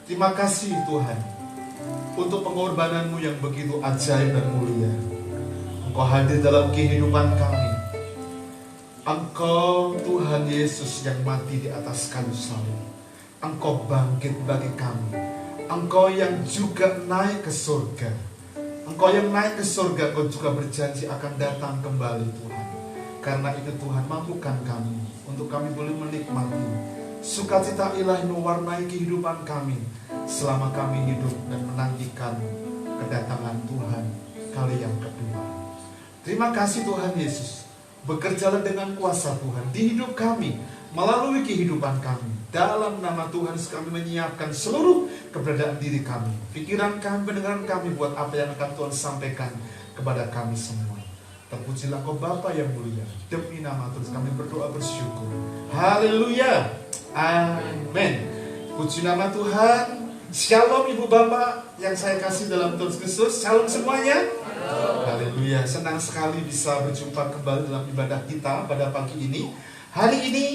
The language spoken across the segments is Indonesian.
Terima kasih Tuhan untuk pengorbananmu yang begitu ajaib dan mulia. Engkau hadir dalam kehidupan kami. Engkau Tuhan Yesus yang mati di atas kayu salib. Engkau bangkit bagi kami. Engkau yang juga naik ke surga. Engkau yang naik ke surga, Engkau juga berjanji akan datang kembali Tuhan. Karena itu Tuhan, mampukan kami untuk kami boleh menikmati sukacita ilahi mewarnai kehidupan kami selama kami hidup dan menantikan kedatangan Tuhan kali yang kedua. Terima kasih Tuhan Yesus, bekerjalah dengan kuasa Tuhan di hidup kami, melalui kehidupan kami. Dalam nama Tuhan kami menyiapkan seluruh keberadaan diri kami, pikiran kami, pendengaran kami buat apa yang akan Tuhan sampaikan kepada kami semua. Terpujilah Kau Bapa yang mulia. Demi nama Tuhan kami berdoa bersyukur. Haleluya. Amin. Puji nama Tuhan. Shalom Ibu Bapak yang saya kasih dalam Tuhan Yesus. Shalom semuanya. Haleluya. Senang sekali bisa berjumpa kembali dalam ibadah kita pada pagi ini. Hari ini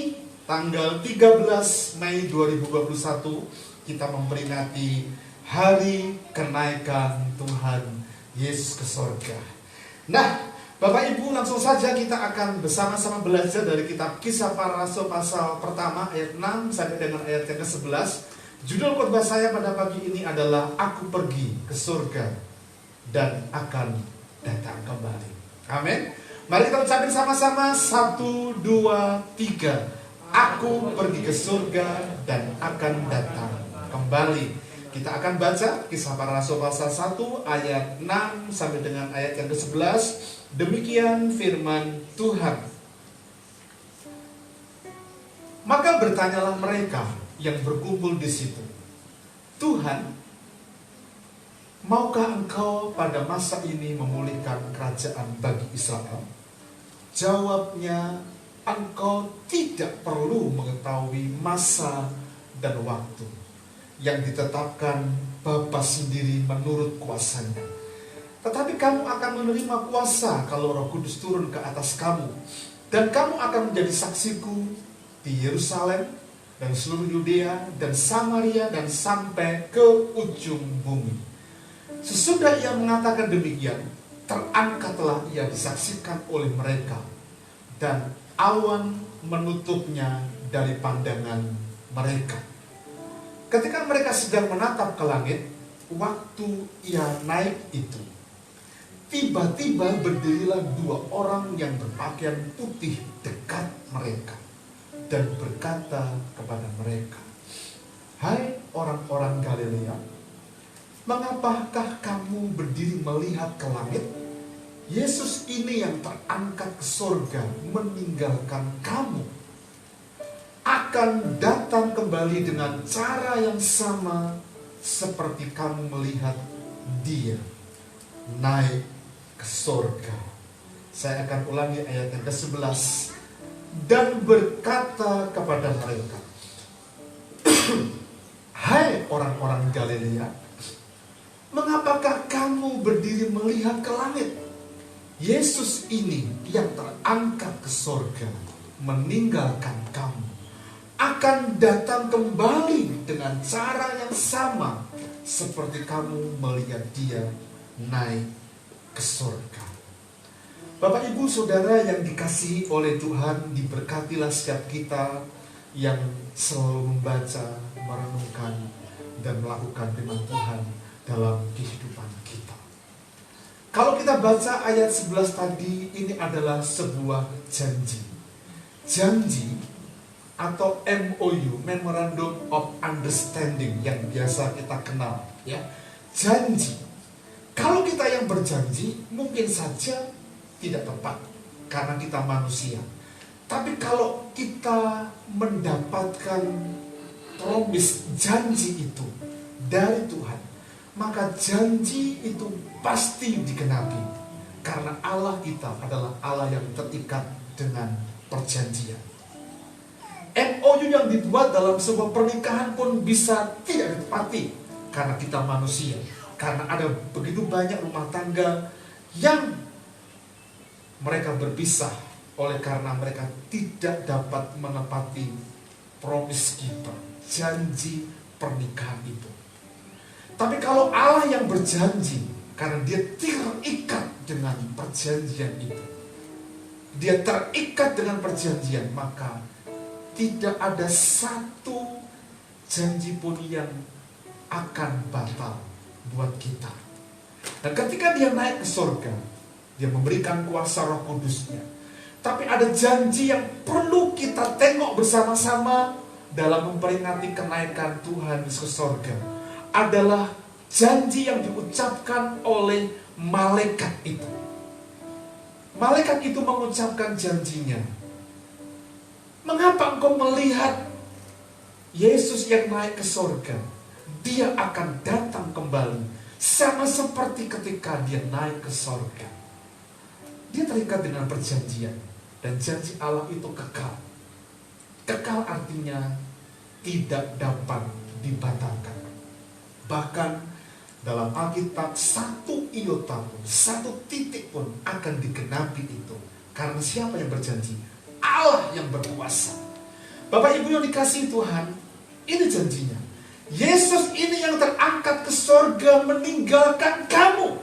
tanggal 13 Mei 2021 kita memperingati hari kenaikan Tuhan Yesus ke surga. Nah, Bapak Ibu, langsung saja kita akan bersama-sama belajar dari kitab Kisah Para Rasul pasal pertama ayat 6 sampai dengan ayat yang ke-11. Judul khotbah saya pada pagi ini adalah Aku pergi ke surga dan akan datang kembali. Amin. Mari kita ucapin sama-sama 1, 2, 3. Aku pergi ke surga dan akan datang kembali. Kita akan baca Kisah Para Rasul pasal 1 ayat 6 sampai dengan ayat yang ke-11. Demikian firman Tuhan. Maka bertanyalah mereka yang berkumpul di situ, Tuhan, maukah Engkau pada masa ini memulihkan kerajaan bagi Israel? Jawabnya, Engkau tidak perlu mengetahui masa dan waktu yang ditetapkan Bapa sendiri menurut kuasanya. Tetapi kamu akan menerima kuasa kalau Roh Kudus turun ke atas kamu. Dan kamu akan menjadi saksiku di Yerusalem dan seluruh Yudea dan Samaria dan sampai ke ujung bumi. Sesudah ia mengatakan demikian, terangkatlah ia disaksikan oleh mereka. Dan awan menutupnya dari pandangan mereka. Ketika mereka sedang menatap ke langit, waktu ia naik itu, tiba-tiba berdirilah 2 orang yang berpakaian putih dekat mereka dan berkata kepada mereka, Hai orang-orang Galilea, mengapakah kamu berdiri melihat ke langit? Yesus ini yang terangkat ke surga meninggalkan kamu akan datang kembali dengan cara yang sama seperti kamu melihat dia naik ke surga. Saya akan ulangi ayat yang ke-11. Dan berkata kepada mereka, Hai orang-orang Galilea, mengapakah kamu berdiri melihat ke langit? Yesus ini yang terangkat ke surga meninggalkan kamu akan datang kembali dengan cara yang sama seperti kamu melihat dia naik ke surga. Bapak Ibu Saudara yang dikasihi oleh Tuhan, diberkatilah setiap kita yang selalu membaca, merenungkan, dan melakukan firman Tuhan dalam kehidupan kita. Kalau kita baca ayat 11 tadi, ini adalah sebuah janji. Janji atau MOU, Memorandum of Understanding, yang biasa kita kenal, ya. Janji. Kalau kita yang berjanji, mungkin saja tidak tepat karena kita manusia. Tapi kalau kita mendapatkan promise, janji itu dari Tuhan, maka janji itu pasti digenapi. Karena Allah kita adalah Allah yang terikat dengan perjanjian. MOU yang dibuat dalam sebuah pernikahan pun bisa tidak ditepati karena kita manusia. Karena ada begitu banyak rumah tangga yang mereka berpisah oleh karena mereka tidak dapat menepati promise kita, janji pernikahan itu. Tapi kalau Allah yang berjanji, karena dia terikat dengan perjanjian itu, dia terikat dengan perjanjian, maka tidak ada satu janji pun yang akan batal buat kita. Dan ketika dia naik ke surga, dia memberikan kuasa Roh Kudusnya. Tapi ada janji yang perlu kita tengok bersama-sama dalam memperingati kenaikan Tuhan ke surga. Adalah janji yang diucapkan oleh malaikat itu. Malaikat itu mengucapkan janjinya. Mengapa engkau melihat Yesus yang naik ke surga? Dia akan datang kembali sama seperti ketika dia naik ke surga. Dia terikat dengan perjanjian, dan janji Allah itu kekal. Kekal artinya tidak dapat dibatalkan. Bahkan dalam Alkitab satu iota pun, satu titik pun akan digenapi itu. Karena siapa yang berjanji? Allah yang berkuasa. Bapak Ibu yang dikasihi Tuhan, ini janjinya. Yesus ini yang terangkat ke surga meninggalkan kamu,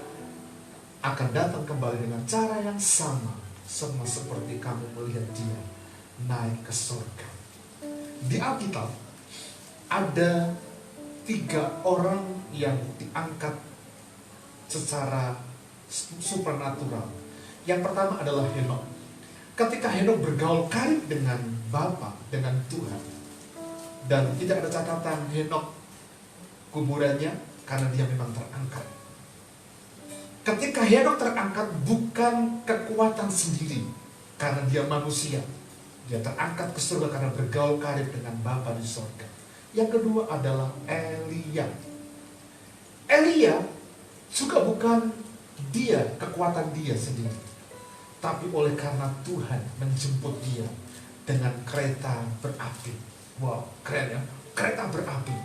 akan datang kembali dengan cara yang sama seperti kamu melihat dia naik ke surga. Di Alkitab ada 3 orang yang diangkat secara supernatural. Yang pertama adalah Henokh. Ketika Henokh bergaul karib dengan Bapa, dengan Tuhan, dan tidak ada catatan Henokh kuburannya karena dia memang terangkat. Ketika Henokh terangkat bukan kekuatan sendiri, karena dia manusia. Dia terangkat ke surga karena bergaul karib dengan Bapa di surga. Yang kedua adalah Elia. Elia juga bukan kekuatan dia sendiri, tapi oleh karena Tuhan menjemput dia dengan kereta berapi. Wow, keren ya, kereta berapi.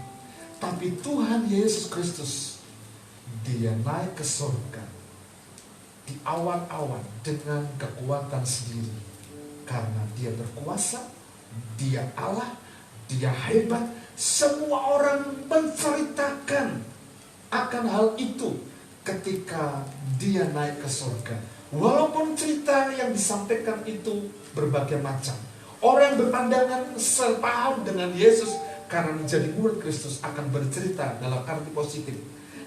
Tapi Tuhan Yesus Kristus, dia naik ke surga di awan-awan dengan kekuatan sendiri. Karena dia berkuasa, dia Allah, dia hebat. Semua orang menceritakan akan hal itu ketika dia naik ke surga. Walaupun cerita yang disampaikan itu berbagai macam. Orang yang berpandangan sepaham dengan Yesus karena menjadi murid Kristus akan bercerita dalam arti positif.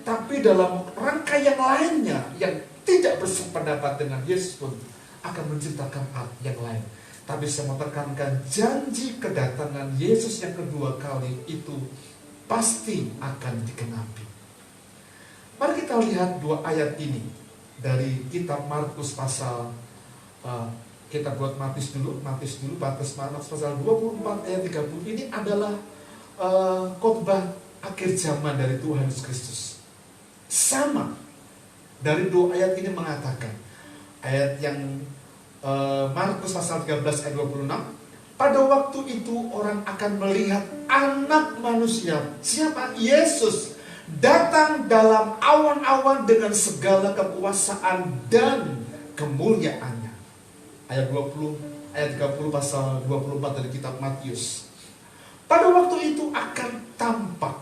Tapi dalam rangka yang lainnya yang tidak bersependapat dengan Yesus pun akan menceritakan hal yang lain. Tapi saya mau tekankan, janji kedatangan Yesus yang kedua kali itu pasti akan digenapi. Mari kita lihat 2 ayat ini dari kitab Markus pasal kita buat Markus dulu Markus pasal 24 ayat 30. Ini adalah khotbah akhir zaman dari Tuhan Yesus Kristus. Sama dari 2 ayat ini mengatakan, ayat yang Markus pasal 13 ayat 26, pada waktu itu orang akan melihat Anak Manusia, siapa? Yesus, datang dalam awan-awan dengan segala kekuasaan dan kemuliaannya. Ayat 20, ayat 30 pasal 24 dari kitab Matius. Pada waktu itu akan tampak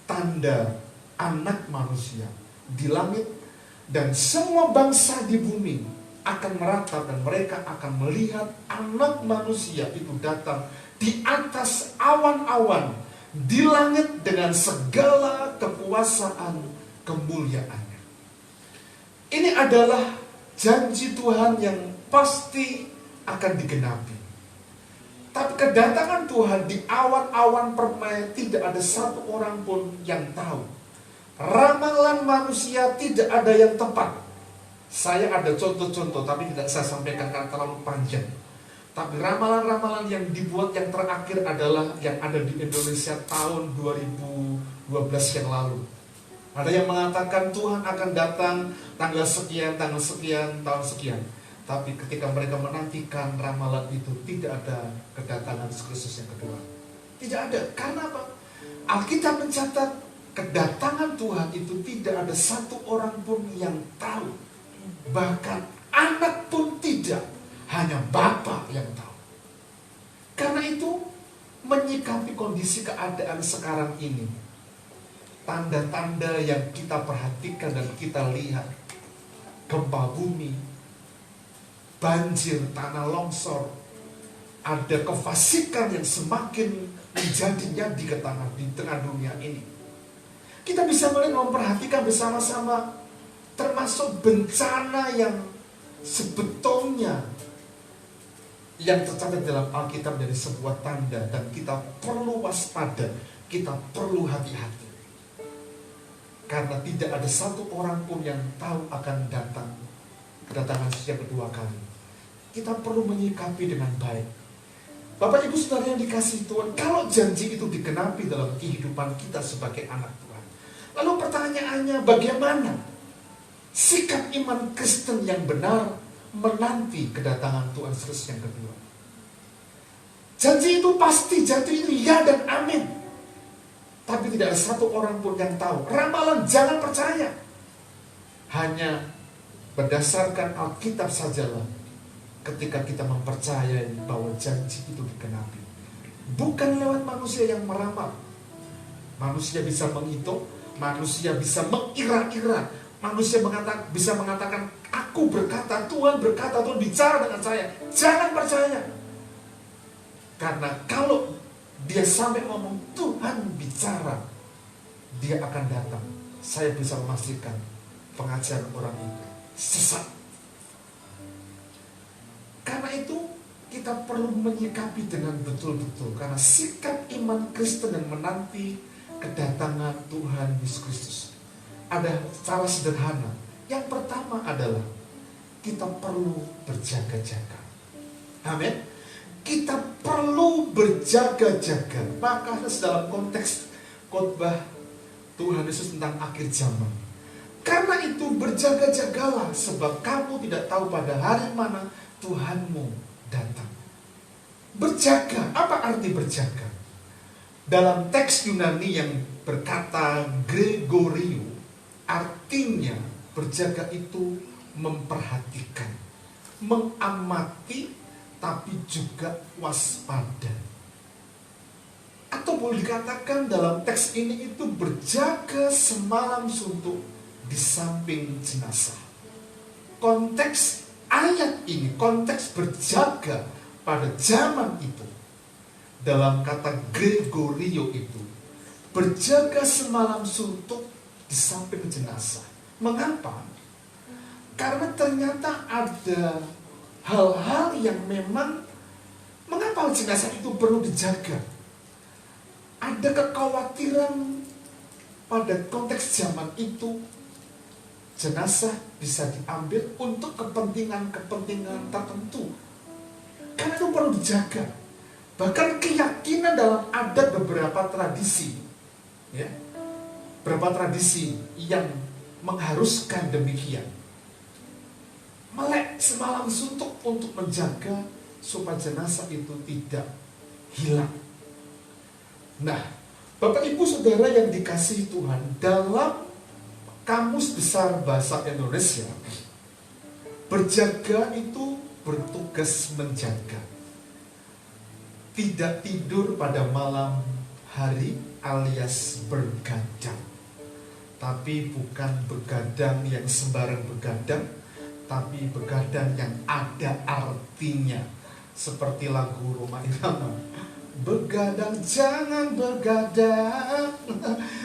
tanda Anak Manusia di langit, dan semua bangsa di bumi akan meratap, dan mereka akan melihat Anak Manusia itu datang di atas awan-awan di langit dengan segala kekuasaan kemuliaannya. Ini adalah janji Tuhan yang pasti akan digenapi. Tapi kedatangan Tuhan di awan-awan permai tidak ada satu orang pun yang tahu. Ramalan manusia tidak ada yang tepat. Saya ada contoh-contoh, tapi tidak saya sampaikan karena terlalu panjang. Tapi ramalan-ramalan yang dibuat yang terakhir adalah yang ada di Indonesia tahun 2012 yang lalu. Ada yang mengatakan Tuhan akan datang tanggal sekian, tahun sekian. Tapi ketika mereka menantikan ramalan itu, tidak ada kedatangan Kristus yang kedua. Tidak ada. Karena apa? Alkitab mencatat kedatangan Tuhan itu tidak ada satu orang pun yang tahu. Bahkan anak pun tidak, hanya Bapa yang tahu. Karena itu menyikapi kondisi keadaan sekarang ini. Tanda-tanda yang kita perhatikan dan kita lihat, gempa bumi, banjir, tanah longsor, ada kefasikan yang semakin menjadi-jadi di tengah dunia ini. Kita bisa melihat, memperhatikan bersama-sama, termasuk bencana yang sebetulnya yang tercatat dalam Alkitab dari sebuah tanda, dan kita perlu waspada, kita perlu hati-hati. Karena tidak ada satu orang pun yang tahu akan kedatangan yang kedua kali. Kita perlu menyikapi dengan baik. Bapak Ibu Saudara yang dikasihi Tuhan, kalau janji itu digenapi dalam kehidupan kita sebagai anak Tuhan, lalu pertanyaannya, bagaimana sikap iman Kristen yang benar menanti kedatangan Tuhan Yesus yang kedua? Janji itu pasti, janji itu ya dan amin. Tapi tidak ada satu orang pun yang tahu. Ramalan jangan percaya. Hanya berdasarkan Alkitab sajalah ketika kita mempercayai bahwa janji itu digenapi. Bukan lewat manusia yang meramal. Manusia bisa menghitung, manusia bisa mengira-ira, manusia bisa mengatakan, aku berkata, Tuhan berkata, Tuhan bicara dengan saya. Jangan percaya. Karena kalau dia sampai ngomong Tuhan bicara, dia akan datang. Saya bisa memastikan pengajaran orang itu sesat. Karena itu kita perlu menyikapi dengan betul-betul. Karena sikap iman Kristen yang menanti kedatangan Tuhan Yesus Kristus ada cara sederhana. Yang pertama adalah kita perlu berjaga-jaga. Amin. Kita perlu berjaga-jaga. Maka dalam konteks khotbah Tuhan Yesus tentang akhir zaman, karena itu berjaga-jagalah, sebab kamu tidak tahu pada hari mana Tuhanmu datang. Berjaga, apa arti berjaga? Dalam teks Yunani yang berkata Gregorio, artinya berjaga itu memperhatikan, mengamati, tapi juga waspada. Atau boleh dikatakan dalam teks ini itu berjaga semalam suntuk di samping jenazah. Konteks ayat ini, konteks berjaga pada zaman itu, dalam kata Gregorio itu, berjaga semalam suntuk di samping jenazah. Mengapa? Karena ternyata ada hal-hal yang memang, mengapa jenazah itu perlu dijaga? Ada kekhawatiran pada konteks zaman itu, jenazah bisa diambil untuk kepentingan-kepentingan tertentu. Karena itu perlu dijaga. Bahkan keyakinan dalam adat beberapa tradisi, ya, beberapa tradisi yang mengharuskan demikian. Melek semalam suntuk untuk menjaga supaya jenazah itu tidak hilang. Nah, Bapak Ibu Saudara yang dikasihi Tuhan, dalam Kamus Besar Bahasa Indonesia, berjaga itu bertugas menjaga. Tidak tidur pada malam hari alias bergadang. Tapi bukan begadang yang sembarang begadang, tapi begadang yang ada artinya. Seperti lagu Rhoma Irama, begadang jangan begadang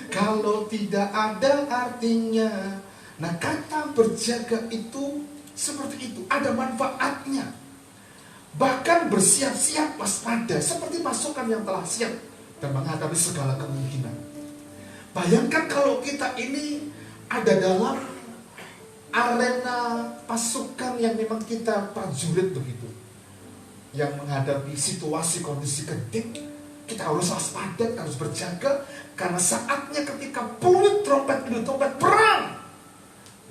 kalau tidak ada artinya. Nah, kata berjaga itu seperti itu, ada manfaatnya. Bahkan bersiap-siap waspada, seperti pasukan yang telah siap dan menghadapi segala kemungkinan. Bayangkan kalau kita ini ada dalam arena pasukan yang memang kita prajurit begitu, yang menghadapi situasi kondisi genting, kita harus waspada, kita harus berjaga, karena saatnya ketika peluit trompet perang,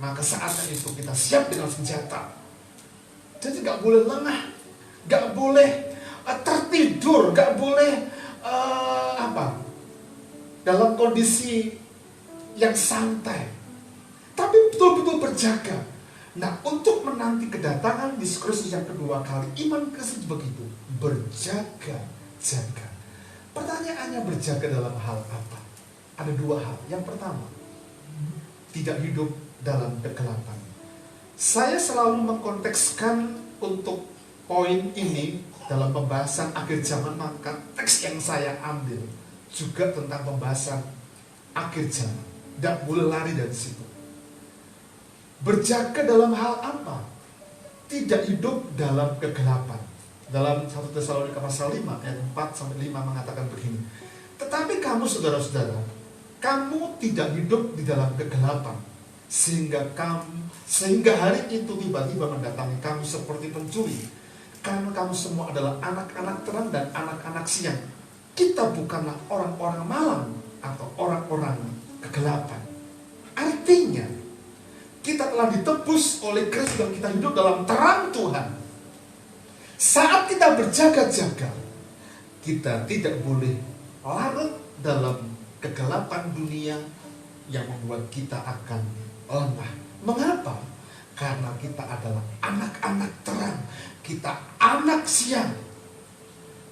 maka saatnya itu kita siap dengan senjata. Jadi gak boleh lengah, gak boleh tertidur, gak boleh dalam kondisi yang santai, tapi betul-betul berjaga. Nah, untuk menanti kedatangan Yesus Kristus yang kedua kali, iman Kristus begitu, berjaga-jaga. Pertanyaannya, berjaga dalam hal apa? Ada dua hal. Yang pertama, tidak hidup dalam kegelapan. Saya selalu mengkontekskan untuk poin ini dalam pembahasan akhir zaman, maka teks yang saya ambil juga tentang pembahasan akhir zaman. Tidak boleh lari dari situ. Berjaga dalam hal apa? Tidak hidup dalam kegelapan. Dalam 1 Tesalonika pasal 5 ayat 4-5 mengatakan begini. Tetapi kamu saudara-saudara, kamu tidak hidup di dalam kegelapan, sehingga hari itu tiba-tiba mendatangi kamu seperti pencuri. Karena kamu semua adalah anak-anak terang dan anak-anak siang. Kita bukanlah orang-orang malam atau orang-orang kegelapan. Artinya, kita telah ditebus oleh Kristus dan kita hidup dalam terang Tuhan. Saat kita berjaga-jaga, kita tidak boleh larut dalam kegelapan dunia yang membuat kita akan lengah. Mengapa? Karena kita adalah anak-anak terang, kita anak siang.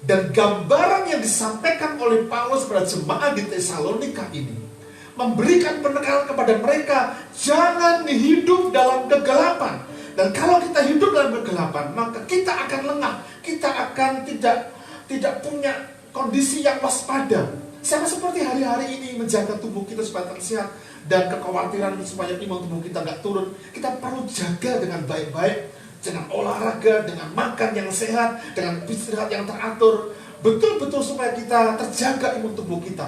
Dan gambaran yang disampaikan oleh Paulus pada jemaat di Tesalonika ini memberikan penekanan kepada mereka, jangan hidup dalam kegelapan. Dan kalau kita hidup dalam kegelapan, maka kita akan lengah, kita akan tidak punya kondisi yang waspada. Sama seperti hari-hari ini menjaga tubuh kita supaya tersehat, dan kekhawatiran supaya imun tubuh kita nggak turun. Kita perlu jaga dengan baik-baik, dengan olahraga, dengan makan yang sehat, dengan istirahat yang teratur, betul-betul supaya kita terjaga imun tubuh kita.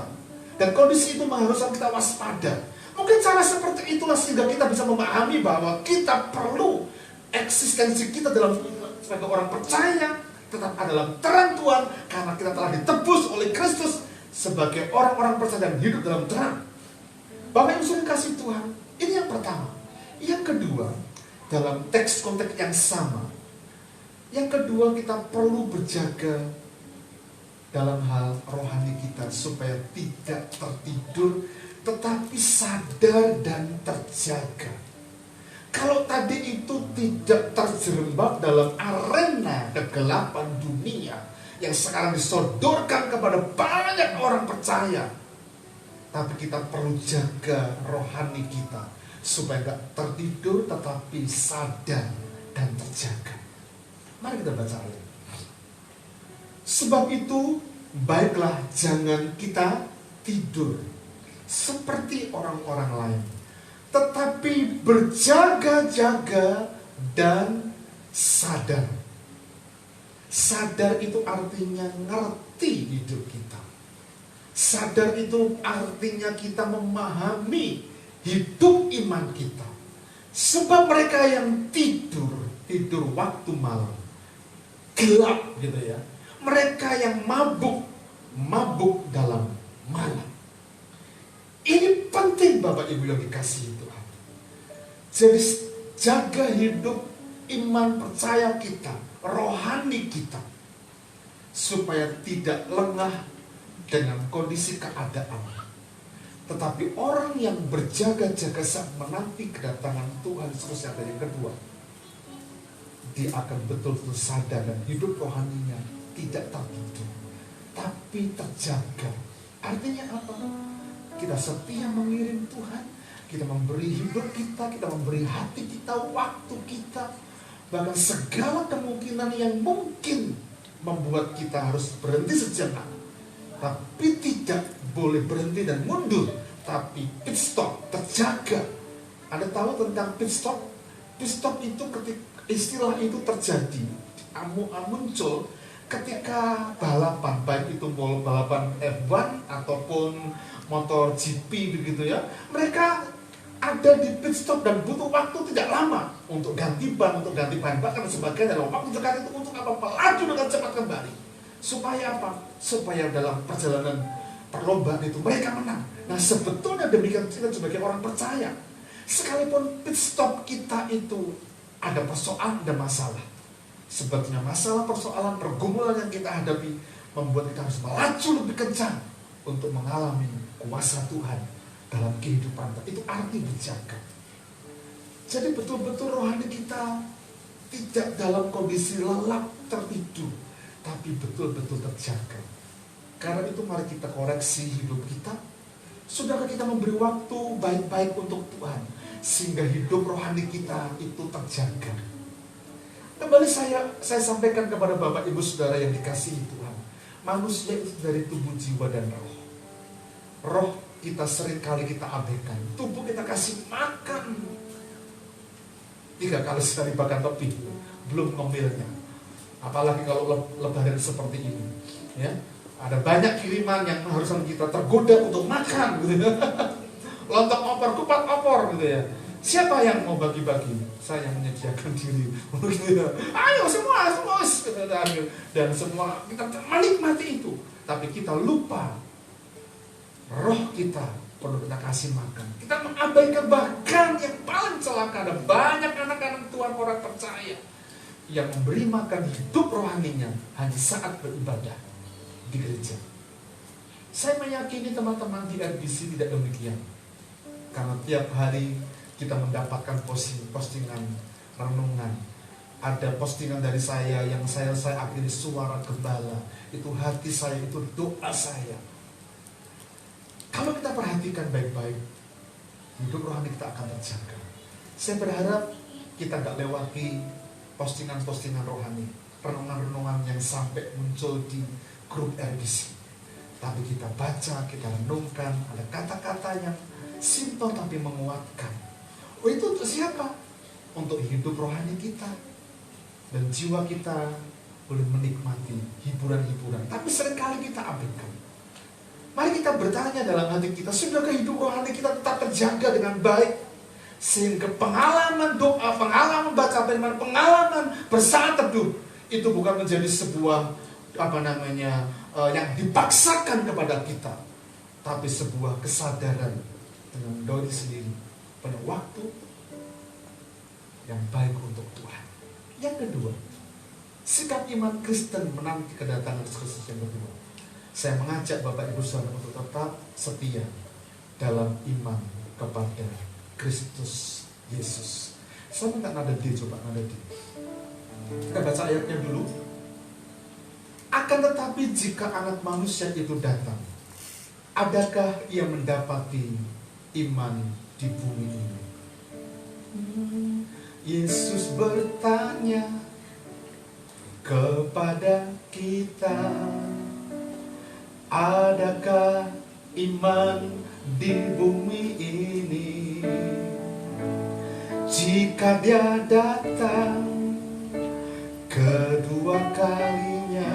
Dan kondisi itu mengharuskan kita waspada. Mungkin cara seperti itulah sehingga kita bisa memahami bahwa kita perlu eksistensi kita dalam sebagai orang percaya tetap adalah terang Tuhan, karena kita telah ditebus oleh Kristus sebagai orang-orang percaya dan hidup dalam terang. Bapak Ibu saudara kasih Tuhan, ini yang pertama. Yang kedua, dalam teks konteks yang sama, yang kedua kita perlu berjaga dalam hal rohani kita supaya tidak tertidur, tetapi sadar dan terjaga. Kalau tadi itu tidak terjerembab dalam arena kegelapan dunia yang sekarang disodorkan kepada banyak orang percaya, tapi kita perlu jaga rohani kita supaya tidak tertidur tetapi sadar dan terjaga. Mari kita baca ayat. Sebab itu, baiklah jangan kita tidur seperti orang-orang lain, tetapi berjaga-jaga dan sadar. Sadar itu artinya ngerti hidup kita. Sadar itu artinya kita memahami hidup iman kita. Sebab mereka yang tidur waktu malam, gelap gitu ya. Mereka yang mabuk dalam malam. Ini penting Bapak Ibu yang dikasihi Tuhan. Jadi jaga hidup iman percaya kita, rohani kita, supaya tidak lengah dengan kondisi keadaan. Tetapi orang yang berjaga-jaga saat menanti kedatangan Tuhan Yesus yang kedua, dia akan betul-betul sadar dan hidup rohaninya tidak tertidur, tapi terjaga. Artinya apa? Kita setia mengirim Tuhan, kita memberi hidup kita memberi hati kita, waktu kita, bahkan segala kemungkinan yang mungkin membuat kita harus berhenti sejenak. Tapi tidak boleh berhenti dan mundur, tapi pit stop, terjaga. Ada tahu tentang pit stop? Pit stop itu ketika istilah itu terjadi, muncul ketika balapan, baik itu balapan F1 ataupun motor GP begitu ya. Mereka ada di pit stop dan butuh waktu tidak lama untuk ganti ban, untuk ganti bahan bakar dan sebagainya. Dalam waktu dekat itu untuk apa? Melaju dengan cepat kembali. Supaya apa? Supaya dalam perjalanan perlombaan itu mereka menang. Nah sebetulnya demikian kita sebagai orang percaya. Sekalipun pit stop kita itu ada persoalan, ada masalah. Sebetulnya masalah, persoalan, pergumulan yang kita hadapi membuat kita harus melaju lebih kencang untuk mengalami kuasa Tuhan dalam kehidupan. Itu arti berjaga. Jadi betul-betul rohani kita tidak dalam kondisi lelap tertidur, tapi betul-betul terjaga. Karena itu mari kita koreksi hidup kita. Sudahkah kita memberi waktu baik-baik untuk Tuhan, sehingga hidup rohani kita itu terjaga? Kembali saya sampaikan kepada Bapak Ibu Saudara yang dikasihi Tuhan. Manusia itu dari tubuh, jiwa, dan roh. Roh kita seringkali kita abaikan. Tubuh kita kasih makan 3 kali sehari bahkan lebih, belum ngemilnya. Apalagi kalau lebaran seperti ini, ya. Ada banyak kiriman yang harusnya kita tergoda untuk makan, gitu ya. Lontong opor, kupat opor, gitu ya. Siapa yang mau bagi-bagi? Saya yang menyediakan diri, gitu ya. Ayo semua, dan semua kita menikmati itu. Tapi kita lupa, roh kita perlu kita kasih makan. Kita mengabaikan, bahkan yang paling celaka, ada banyak anak-anak Tuhan, orang percaya yang memberi makan hidup rohaninya hanya saat beribadah di gereja. Saya meyakini teman-teman di RBC tidak demikian. Karena tiap hari kita mendapatkan postingan renungan. Ada postingan dari saya yang saya akhiri suara gembala. Itu hati saya, itu doa saya. Kalau kita perhatikan baik-baik, hidup rohani kita akan terjaga. Saya berharap kita gak lewati postingan-postingan rohani, renungan-renungan yang sampai muncul di grup RBC. Tapi kita baca, kita renungkan, ada kata-kata yang simpel tapi menguatkan. Oh, itu untuk siapa? Untuk hidup rohani kita. Dan jiwa kita boleh menikmati hiburan-hiburan. Tapi seringkali kita abaikan. Mari kita bertanya dalam hati kita, sudahkah hidup rohani kita tetap terjaga dengan baik? Sehingga pengalaman doa, pengalaman baca firman, pengalaman bersaat teduh, itu bukan menjadi sebuah yang dipaksakan kepada kita, tapi sebuah kesadaran dengan diri sendiri pada waktu yang baik untuk Tuhan. Yang kedua, sikap iman Kristen menanti kedatangan Kristus yang kedua. Saya mengajak Bapak Ibu Saudara untuk tetap setia dalam iman kepada Kristus Yesus. Saya minta nada D, coba nada D. Kita baca ayatnya dulu. Akan tetapi jika anak manusia itu datang, adakah ia mendapati iman di bumi ini? Yesus bertanya kepada kita, adakah iman di bumi ini? Jika dia datang kedua kalinya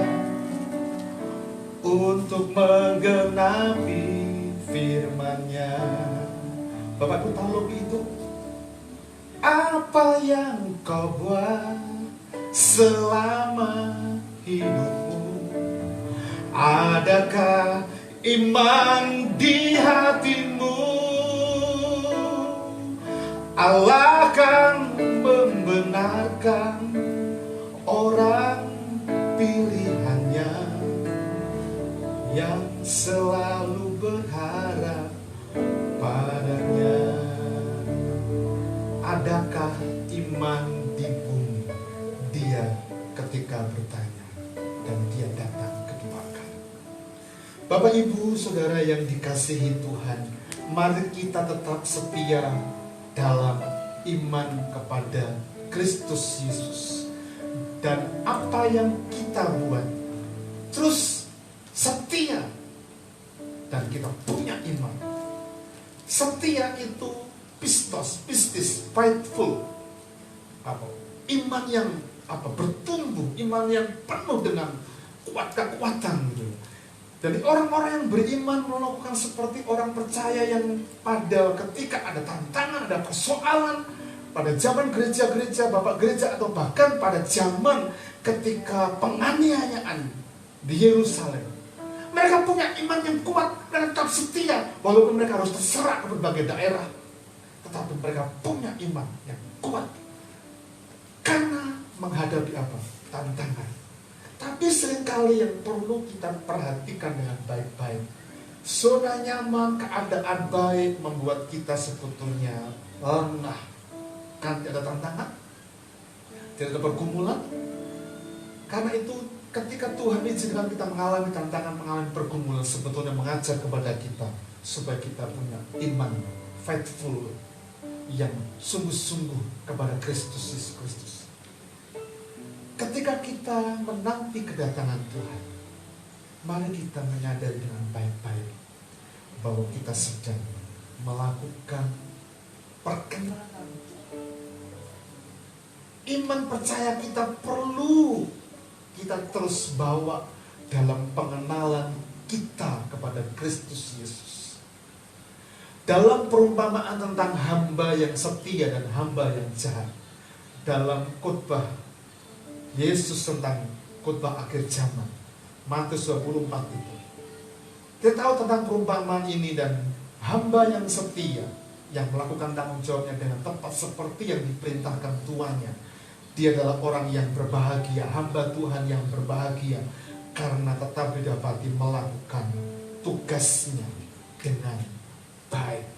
untuk menggenapi firman-Nya. Bapak Ibu tahu lebih itu? Apa yang kau buat selama hidupmu? Adakah iman di hatimu? Allah akan membenarkan orang pilihannya yang selalu berharap padanya. Adakah iman di bumi? Dia ketika bertanya, dan dia datang kedua kali. Bapak Ibu Saudara yang dikasihi Tuhan, mari kita tetap setia dalam iman kepada Kristus Yesus. Dan apa yang kita buat, terus setia, dan kita punya iman. Setia itu pistis, faithful. Iman yang bertumbuh, iman yang penuh dengan kekuatan gitu. Jadi orang-orang yang beriman melakukan seperti orang percaya yang pada ketika ada tantangan, ada persoalan, pada zaman gereja-gereja, bapak gereja, atau bahkan pada zaman ketika penganiayaan di Yerusalem, mereka punya iman yang kuat dan tetap setia, walaupun mereka harus terserah ke berbagai daerah, tetapi mereka punya iman yang kuat karena menghadapi tantangan. Tapi seringkali yang perlu kita perhatikan dengan baik-baik, zona nyaman, keadaan baik membuat kita sebetulnya lengah. Kan tidak ada tantangan, tidak ada pergumulan. Karena itu Ketika Tuhan izinkan kita mengalami tantangan, mengalami pergumulan, sebetulnya mengajar kepada kita supaya kita punya iman faithful yang sungguh-sungguh kepada Kristus Yesus Kristus. Ketika kita menanti kedatangan Tuhan, mari kita menyadari dengan baik-baik bahwa kita sedang melakukan perkenanan. Iman percaya kita perlu kita terus bawa dalam pengenalan kita kepada Kristus Yesus. Dalam perumpamaan tentang hamba yang setia dan hamba yang jahat, dalam khotbah Yesus tentang khotbah akhir zaman, Matius 24 itu, kita tahu tentang perumpamaan ini dan hamba yang setia yang melakukan tanggung jawabnya dengan tepat seperti yang diperintahkan tuannya. Dia adalah orang yang berbahagia, hamba Tuhan yang berbahagia, karena tetap didapati melakukan tugasnya dengan baik.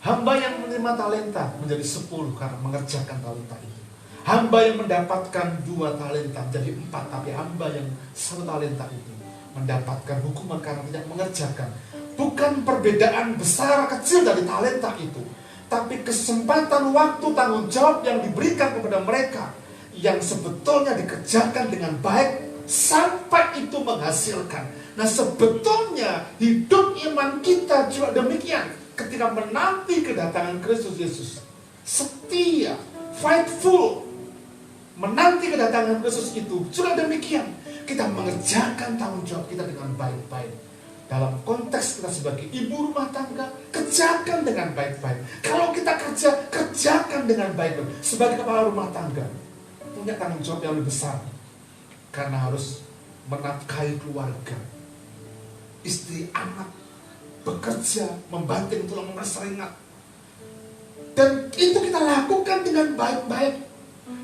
Hamba yang menerima talenta menjadi 10 karena mengerjakan talenta itu. Hamba yang mendapatkan 2 talenta menjadi 4, tapi hamba yang 1 talenta itu mendapatkan hukuman karena tidak mengerjakan. Bukan perbedaan besar kecil dari talenta itu, tapi kesempatan waktu tanggung jawab yang diberikan kepada mereka yang sebetulnya dikerjakan dengan baik sampai itu menghasilkan. Nah, sebetulnya hidup iman kita juga demikian. Ketika menanti kedatangan Kristus Yesus, setia, faithful, menanti kedatangan Kristus itu juga demikian. Kita mengerjakan tanggung jawab kita dengan baik-baik. Dalam konteks kita sebagai ibu rumah tangga, kerjakan dengan baik-baik. Kalau kita kerja, kerjakan dengan baik-baik. Sebagai kepala rumah tangga, punya tanggung jawab yang lebih besar. Karena harus menafkahi keluarga, istri, anak, bekerja, membanting tulang berseringat. Dan itu kita lakukan dengan baik-baik.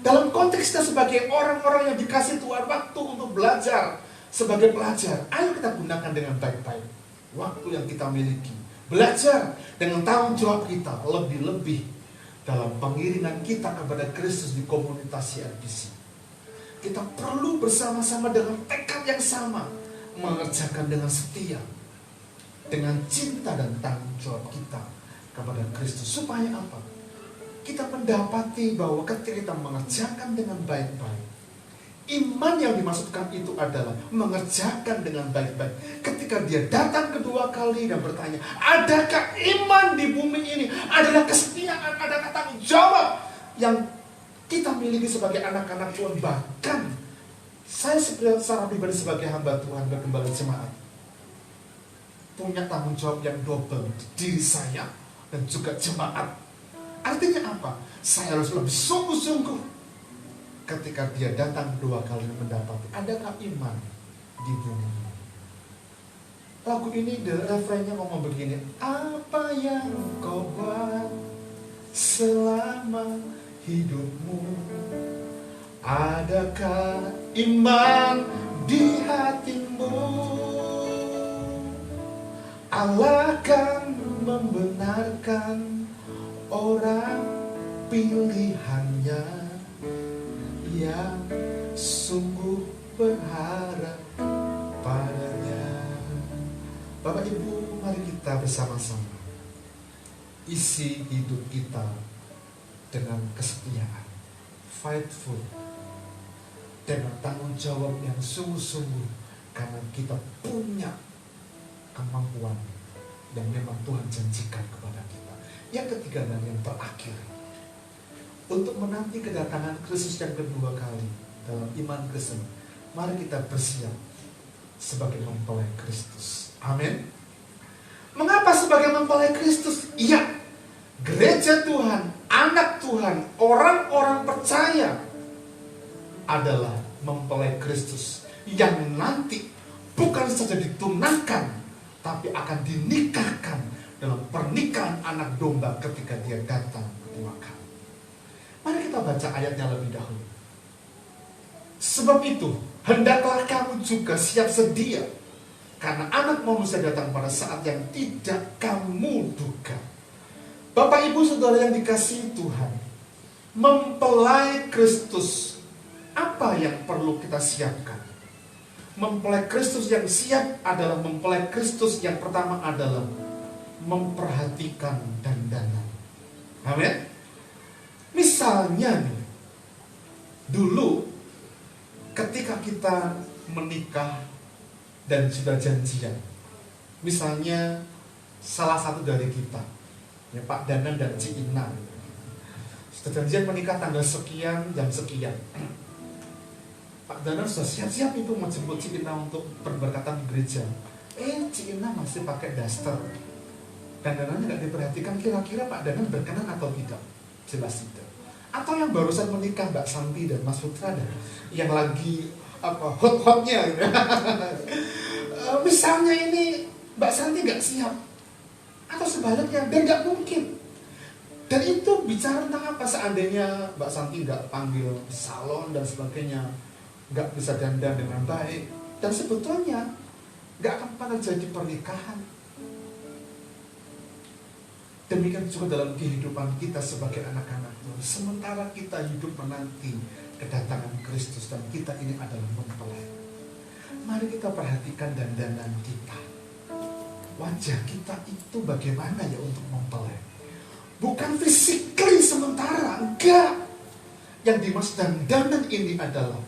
Dalam konteks kita sebagai orang-orang yang dikasih Tuhan waktu untuk belajar, sebagai pelajar, ayo kita gunakan dengan baik-baik waktu yang kita miliki. Belajar dengan tanggung jawab kita, lebih-lebih dalam pengiringan kita kepada Kristus di komunitas CRBC. Kita perlu bersama-sama dengan tekad yang sama, mengerjakan dengan setia, dengan cinta dan tanggung jawab kita kepada Kristus. Supaya apa? Kita mendapati bahwa ketika kita mengerjakan dengan baik-baik, iman yang dimaksudkan itu adalah mengerjakan dengan baik-baik. Ketika dia datang kedua kali dan bertanya, adakah iman di bumi ini? Adalah kesetiaan, adakah tanggung jawab yang kita miliki sebagai anak-anak Tuhan. Bahkan saya secara pribadi sebagai hamba Tuhan dan gembala jemaat, punya tanggung jawab yang double, diri saya dan juga jemaat. Artinya apa? Saya harus lebih sungguh-sungguh ketika dia datang kedua kali mendapati, adakah iman di bumi? Lagu ini, refrainnya ngomong begini, apa yang kau buat selama hidupmu? Adakah iman di hatimu? Allah akan membenarkan orang pilihannya yang sungguh berharap padanya. Bapak Ibu, mari kita bersama-sama isi hidup kita dengan kesetiaan, faithful, dengan tanggung jawab yang sungguh-sungguh, karena kita punya kemampuan yang memang Tuhan janjikan kepada kita. Yang ketiga dan yang terakhir, untuk menanti kedatangan Kristus yang kedua kali dalam iman Kristen, mari kita bersiap sebagai mempelai Kristus. Amin. Mengapa sebagai mempelai Kristus? Iya, gereja Tuhan, anak Tuhan, orang-orang percaya adalah mempelai Kristus yang nanti bukan saja ditunangkan, tapi akan dinikahkan dalam pernikahan anak domba ketika dia datang kedua kali. Mari kita baca ayatnya lebih dahulu. Sebab itu, hendaklah kamu juga siap sedia, karena anak manusia datang pada saat yang tidak kamu duga. Bapak Ibu Saudara yang dikasihi Tuhan, mempelai Kristus Apa yang perlu kita siapkan? Mempelai Kristus yang siap adalah mempelai Kristus yang pertama adalah memperhatikan dandanan. Amin. Misalnya nih, dulu ketika kita menikah dan sudah janjian, misalnya salah satu dari kita, ya Pak Danan dan Ci Ina, sudah janjian menikah tanggal sekian, jam sekian. Pak Danan sudah siap-siap itu mau jemput Ci Ina untuk berberkatan di gereja. Ci Ina masih pakai daster. Dandanannya nggak diperhatikan, kira-kira Pak Danan berkenan atau tidak? Jelas tidak. Atau yang barusan menikah Mbak Santi dan Mas Putra, yang lagi hot-hotnya gitu. Misalnya ini Mbak Santi nggak siap, atau sebaliknya, dan nggak mungkin. Dan itu bicara tentang apa? Seandainya Mbak Santi nggak panggil salon dan sebagainya, nggak bisa dandan dengan baik, dan sebetulnya nggak akan pernah jadi pernikahan. Demikian juga dalam kehidupan kita sebagai anak-anak Tuhan. Sementara kita hidup menanti kedatangan Kristus dan kita ini adalah mempelai, mari kita perhatikan dandanan kita. Wajah kita itu bagaimana ya untuk mempelai? Bukan physically sementara, enggak. Yang dimaksud dandanan ini adalah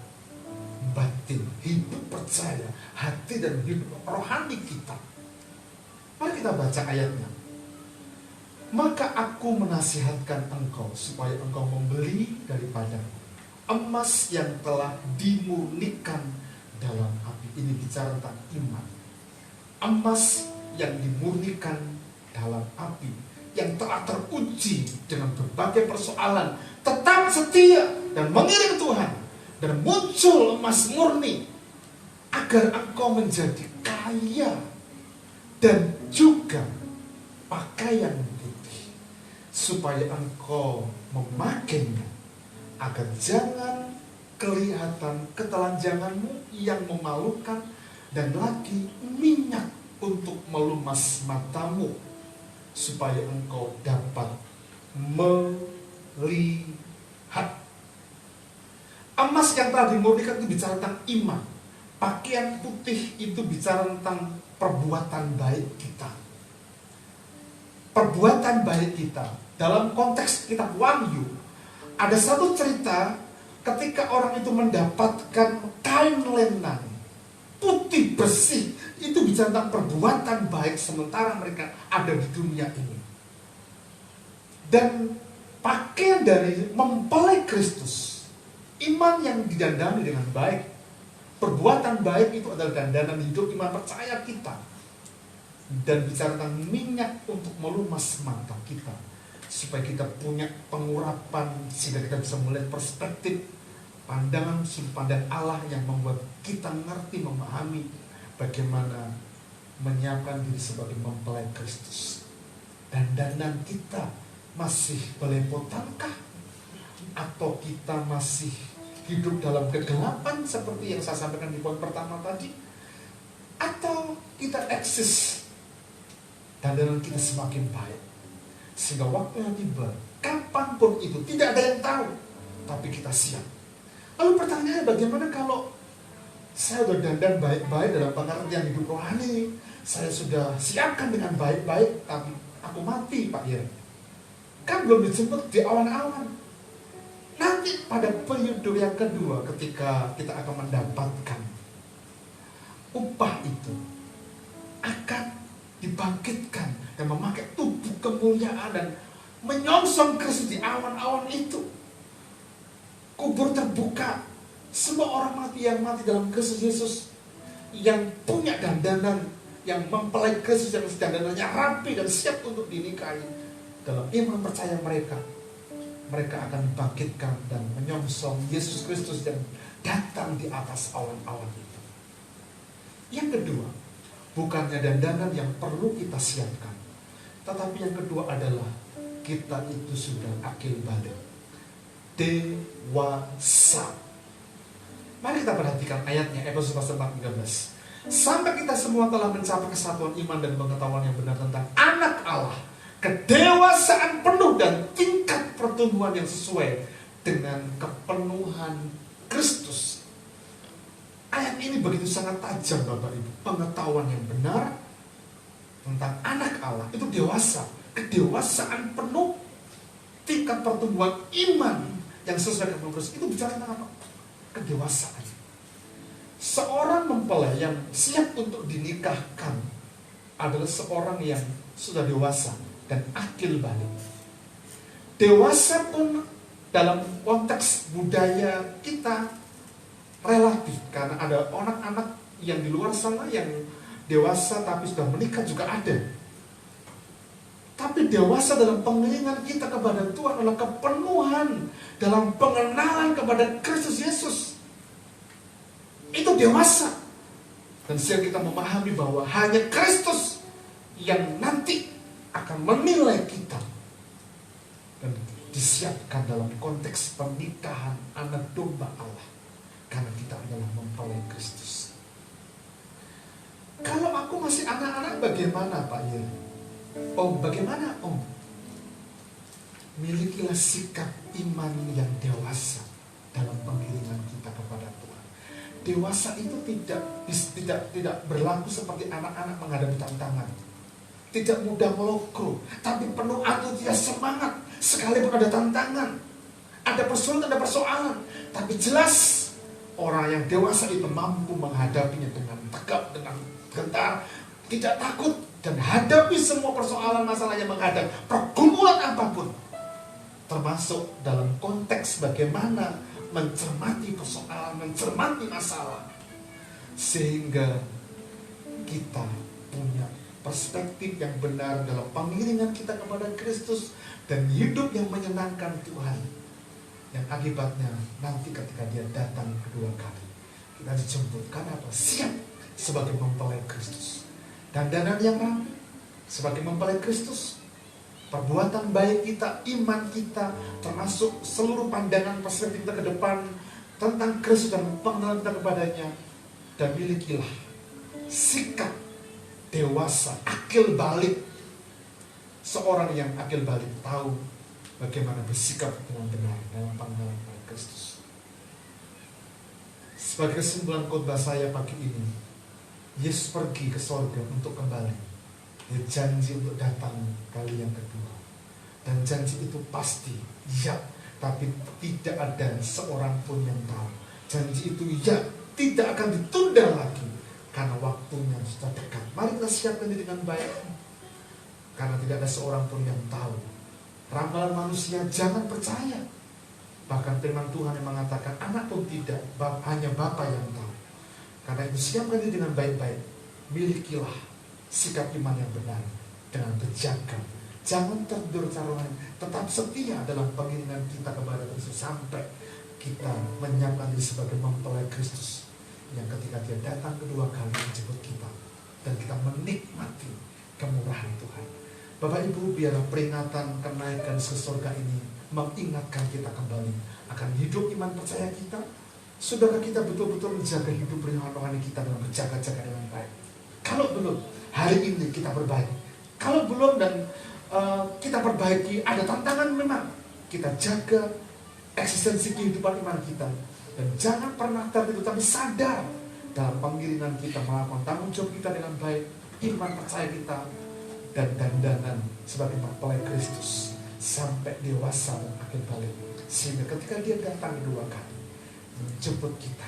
batin, hidup percaya, hati dan hidup rohani kita. Mari kita baca ayatnya. Maka aku menasihatkan engkau supaya engkau membeli daripadaku emas yang telah dimurnikan dalam api. Ini bicara tentang iman. Emas yang dimurnikan dalam api, yang telah teruji dengan berbagai persoalan, tetap setia dan mengiring Tuhan, dan muncul emas murni, agar engkau menjadi kaya, dan juga pakaian putih, supaya engkau memakainya, agar jangan kelihatan ketelanjanganmu yang memalukan, dan lagi minyak untuk melumas matamu, supaya engkau dapat melihat. Emas yang telah dimurnikan itu bicara tentang iman. Pakaian putih itu bicara tentang perbuatan baik kita. Perbuatan baik kita. Dalam konteks kitab Wahyu, ada satu cerita ketika orang itu mendapatkan kain lenan putih bersih. Itu bicara tentang perbuatan baik sementara mereka ada di dunia ini. Dan pakaian dari mempelai Kristus, iman yang didandani dengan baik, perbuatan baik itu adalah dandanan hidup iman percaya kita. Dan bicara tentang minyak untuk melumas mata kita, supaya kita punya pengurapan, sehingga kita bisa melihat perspektif pandangan sudut pandang Allah yang membuat kita ngerti, memahami bagaimana menyiapkan diri sebagai mempelai Kristus. Dandanan kita masih belepotankah? Atau kita masih hidup dalam kegelapan seperti yang saya sampaikan di poin pertama tadi? Atau kita eksis, dandanan kita semakin baik, sehingga waktu yang tiba, kapanpun itu, tidak ada yang tahu, tapi kita siap. Lalu pertanyaannya, bagaimana kalau saya sudah dandan baik-baik dalam pengertian hidup rohani, saya sudah siapkan dengan baik-baik, tapi aku mati, Pak ya? Kan belum dijemput di awan-awan. Nanti pada periode yang kedua, ketika kita akan mendapatkan upah itu, akan dibangkitkan dan memakai tubuh kemuliaan dan menyongsong Kristus di awan-awan itu. Kubur terbuka, semua orang mati yang mati dalam Kristus Yesus, yang punya dandanan, yang mempelai Kristus yang dandanannya rapi dan siap untuk dinikahi, dalam iman percaya mereka akan dibangkitkan dan menyongsong Yesus Kristus yang datang di atas awan-awan itu. Yang kedua, bukannya dandanan yang perlu kita siapkan, tetapi yang kedua adalah kita itu sudah akil balik, dewasa. Mari kita perhatikan ayatnya, Efesus pasal 4:13. Sampai kita semua telah mencapai kesatuan iman dan pengetahuan yang benar tentang anak Allah, kedewasaan penuh dan tingkat pertumbuhan yang sesuai dengan kepenuhan Kristus. Ayat ini begitu sangat tajam Bapak Ibu. Pengetahuan yang benar tentang anak Allah itu dewasa. Kedewasaan penuh, tingkat pertumbuhan iman yang sesuai dengan Kristus. Itu bicara tentang apa? Kedewasaan. Seorang mempelai yang siap untuk dinikahkan adalah seorang yang sudah dewasa dan akil balik. Dewasa pun dalam konteks budaya kita relatif, karena ada anak-anak yang di luar sana yang dewasa tapi sudah menikah juga ada. Tapi dewasa dalam pengiringan kita kepada Tuhan adalah kepenuhan dalam pengenalan kepada Kristus Yesus. Itu dewasa. Dan sehingga kita memahami bahwa hanya Kristus yang nanti akan menilai kita. Dan disiapkan dalam konteks pernikahan anak domba Allah. Karena kita adalah mempelai Kristus. Kalau aku masih anak-anak bagaimana Pak Yeri? Oh, bagaimana Om? Milikilah sikap iman yang dewasa dalam pengiringan kita kepada Tuhan. Dewasa itu tidak berlaku seperti anak-anak menghadapi tantangan. Tidak mudah meloko, tapi penuh antusias semangat. Sekalipun ada tantangan, ada persoalan, tapi jelas orang yang dewasa itu mampu menghadapinya dengan tegap, dengan gentar, tidak takut, dan hadapi semua persoalan masalah yang menghadap pergumulan apapun, termasuk dalam konteks bagaimana mencermati persoalan, mencermati masalah, sehingga kita punya perspektif yang benar dalam pengiringan kita kepada Kristus dan hidup yang menyenangkan Tuhan, yang akibatnya nanti ketika dia datang kedua kali kita dijemput karena apa? Siap sebagai mempelai Kristus. Dandanan yang rapi sebagai mempelai Kristus, perbuatan baik kita, iman kita, termasuk seluruh pandangan perspektif kita ke depan tentang Kristus dan pengenalan kita kepadanya. Dan milikilah sikap dewasa, akil balik. Seorang yang akil balik tahu bagaimana bersikap dengan benar dalam pengenalan kepada Kristus. Sebagai kesimpulan khotbah saya pagi ini, Yesus pergi ke sorga untuk kembali. Dia janji untuk datang kali yang kedua. Dan janji itu pasti, ya, tapi tidak ada seorang pun yang tahu. Janji itu ya, tidak akan ditunda lagi, karena waktunya sudah dekat. Mari kita siapkan diri dengan baik, karena tidak ada seorang pun yang tahu. Ramalan manusia jangan percaya. Bahkan firman Tuhan yang mengatakan anak pun tidak, hanya Bapa yang tahu. Karena itu siapkan diri dengan baik-baik. Milikilah sikap iman yang benar dengan berjaga. Jangan tertidur carongan, tetap setia dalam pengiringan kita kepada Kristus sampai kita menyiapkan diri sebagai mempelai Kristus yang ketika dia datang kedua kali menjemput kita dan kita menikmati kemurahan Tuhan. Bapak Ibu, biarlah peringatan kenaikan ke surga ini mengingatkan kita kembali akan hidup iman percaya kita. Saudara, kita betul-betul menjaga hidup rohani kita dengan berjaga-jaga dengan baik. Kalau belum, hari ini kita perbaiki. Kalau belum dan kita perbaiki, ada tantangan memang. Kita jaga eksistensi kehidupan iman kita. Dan jangan pernah tertidur, tapi sadar dalam pengiringan kita melakukan tanggung jawab kita dengan baik. Iman percaya kita dan dandanan sebagai mempelai Kristus sampai dewasa dan akhir balik. Sehingga ketika dia datang kedua kali menjemput kita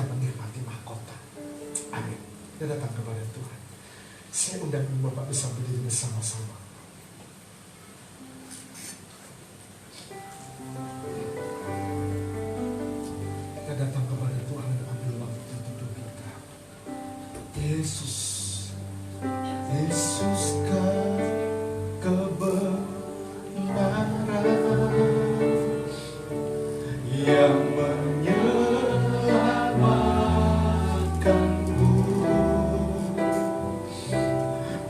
menikmati mahkota. Amin. Kita datang kepada Tuhan. Saya undang Bapak bisa berdiri bersama-sama. Kita datang kepada Tuhan dan ambil waktu duduk kita. Yesus, Yesuskah kebenaran yang menyelamatkanku.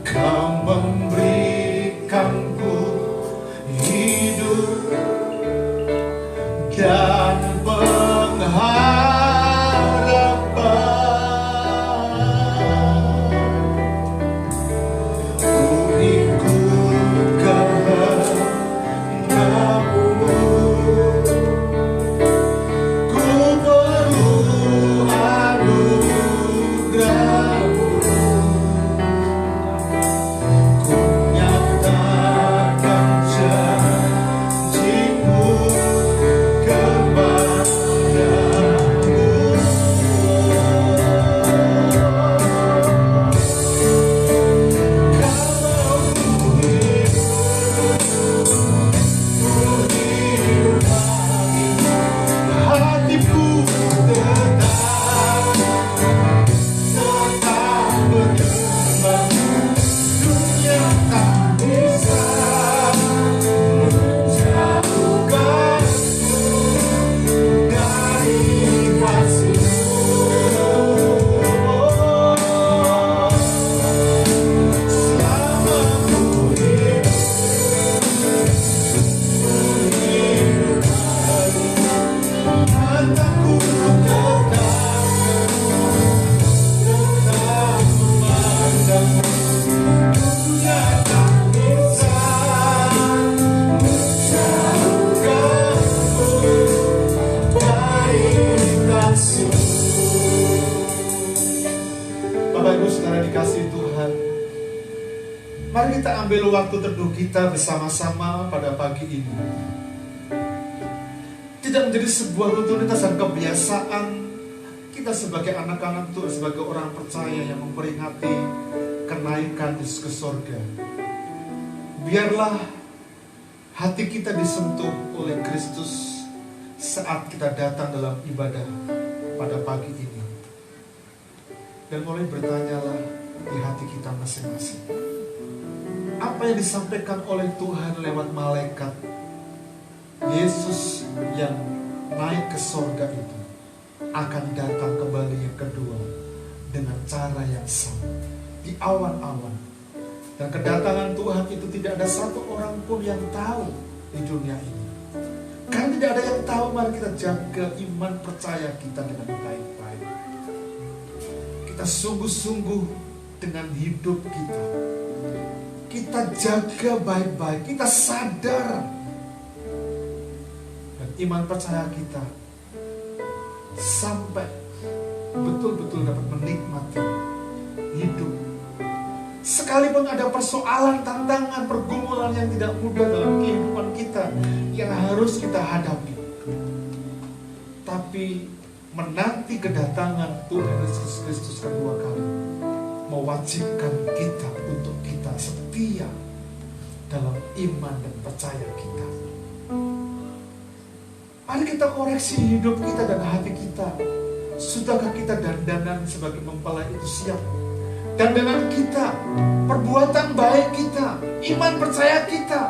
Kau memberi Mari kita ambil waktu teduh kita bersama-sama pada pagi ini. Tidak menjadi sebuah rutinitas dan kebiasaan kita sebagai anak-anak Tuhan, sebagai orang percaya yang memperingati kenaikan Yesus ke surga. Biarlah hati kita disentuh oleh Kristus saat kita datang dalam ibadah pada pagi ini. Dan mulai bertanyalah di hati kita masing-masing. Apa yang disampaikan oleh Tuhan lewat malaikat Yesus yang naik ke surga itu akan datang kembali yang kedua dengan cara yang sama di awan-awan. Dan kedatangan Tuhan itu tidak ada satu orang pun yang tahu di dunia ini. Karena tidak ada yang tahu, mari kita jaga iman percaya kita dengan baik-baik. Kita sungguh-sungguh dengan hidup kita. Kita jaga baik-baik, kita sadar. Dan iman percaya kita sampai betul-betul dapat menikmati hidup. Sekalipun ada persoalan, tantangan, pergumulan yang tidak mudah dalam kehidupan kita yang harus kita hadapi. Tapi menanti kedatangan Tuhan Yesus Kristus kedua kali mewajibkan kita untuk kita setia dalam iman dan percaya kita. Mari kita koreksi hidup kita dan hati kita. Sudahkah kita dandanan sebagai mempelai itu siap? Dandanan kita, perbuatan baik kita, iman percaya kita,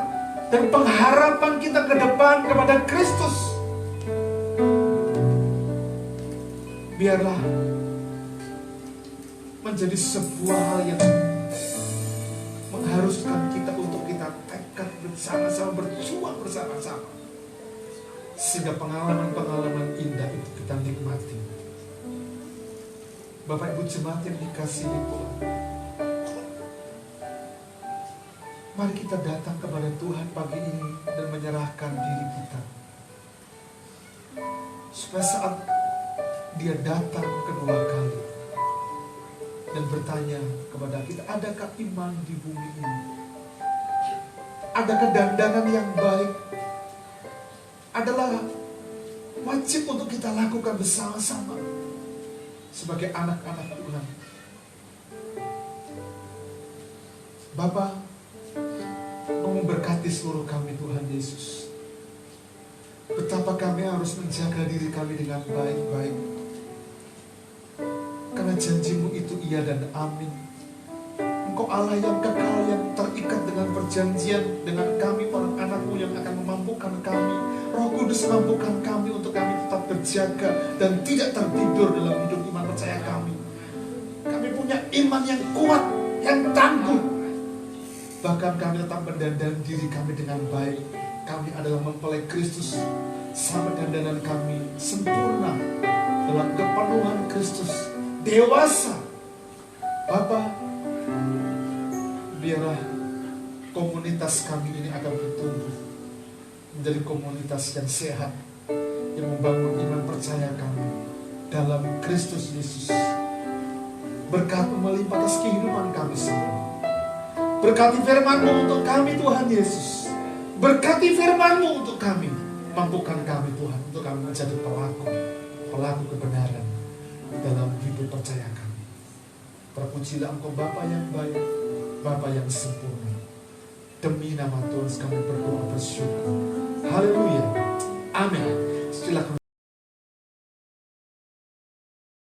dan pengharapan kita ke depan kepada Kristus. Biarlah menjadi sebuah hal yang mengharuskan kita untuk kita tekad bersama-sama, berjuang bersama-sama. Sehingga pengalaman-pengalaman indah itu kita nikmati. Bapak Ibu jemaat yang dikasihi Tuhan, mari kita datang kepada Tuhan pagi ini dan menyerahkan diri kita. Supaya saat Dia datang kedua kali dan bertanya kepada kita, adakah iman di bumi ini? Adakah dandanan yang baik? Adalah wajib untuk kita lakukan bersama-sama sebagai anak-anak Tuhan. Bapa, mau memberkati seluruh kami Tuhan Yesus. Betapa kami harus menjaga diri kami dengan baik-baik. Karena janji-Mu itu iya dan amin. Engkau Allah yang kekal, yang terikat dengan perjanjian dengan kami, orang anak-Mu yang akan memampukan kami. Roh Kudus mampukan kami untuk kami tetap berjaga dan tidak tertidur dalam hidup iman percaya kami. Kami punya iman yang kuat, yang tangguh. Bahkan kami tetap mendandan diri kami dengan baik. Kami adalah mempelai Kristus. Sama dandanan kami sempurna dalam kepenuhan Kristus. Dewasa. Bapa, biarlah komunitas kami ini akan bertumbuh menjadi komunitas yang sehat, yang membangun iman percaya kami dalam Kristus Yesus. Berkat-Mu melimpah atas kehidupan kami semua. Berkati firman-Mu untuk kami Tuhan Yesus. Berkati firman-Mu untuk kami. Mampukan kami Tuhan untuk kami menjadi pelaku kebenaran dalam hidup percaya kami. Terpujilah Engkau Bapa yang baik, Bapa yang sempurna. Demi nama Tuhan kami berdoa bersyukur. Haleluya. Amin. Silakan